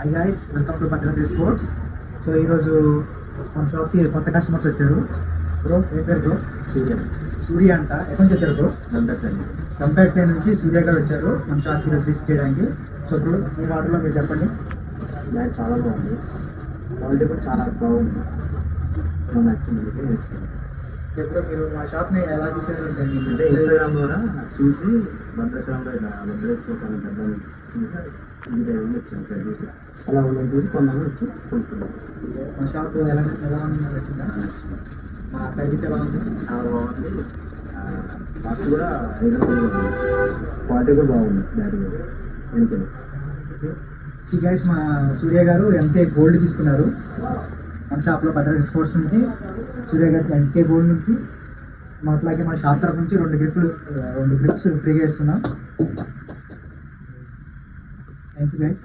Hi guys, welcome to Bhadradri sports. So ఈరోజు మన షాప్కి కొత్త కస్టమర్స్ వచ్చారు. బ్రో ఏం పేరు బ్రో? సూర్య అంట. ఎక్కడి నుంచి వచ్చారు బ్రో? కంపేర్ సైడ్ నుంచి సూర్య గారు వచ్చారు మన షాప్కి ఈరోజు విజిట్ చేయడానికి. సో ఇప్పుడు మీ వాటర్లో మీరు చెప్పండి. బ్యాగ్ చాలా బాగుంది, క్వాలిటీ కూడా చాలా బాగుంది, నాకు నచ్చింది. ఇప్పుడు మీరు మా షాప్ని ఎలా చూసారు అంటే ఇన్స్టాగ్రామ్ ద్వారా చూసి భద్రాచలంలో ఇలా భద్రేసుకోవాలి పెద్ద చూసి ఇంజనీరింగ్ వచ్చాను సార్. చూసి అలా ఉందని చూసి కొన్నాను, వచ్చి కొనుక్కున్నాను. మా షాప్ ఎలా ఉంది నచ్చిందా? మా సర్వీస్ ఎలా ఉంది? చాలా బాగుంది. కాస్ట్ కూడా రీజనబుల్గా ఉంది, క్వాలిటీ కూడా బాగుంది. బ్యాగ్ ఎందుకంటే ఈ గైస్ మా సూర్య గారు ఎంకే గోల్డ్ తీసుకున్నారు మన షాప్లో భద్రాద్రి స్పోర్ట్స్ నుంచి. సూర్య గారికి ఎంకే గోల్డ్ నుంచి అట్లాగే మన షాప్ తరఫు నుంచి రెండు గ్రిప్స్ ఫ్రీగా ఇస్తున్నాం. Thank you guys.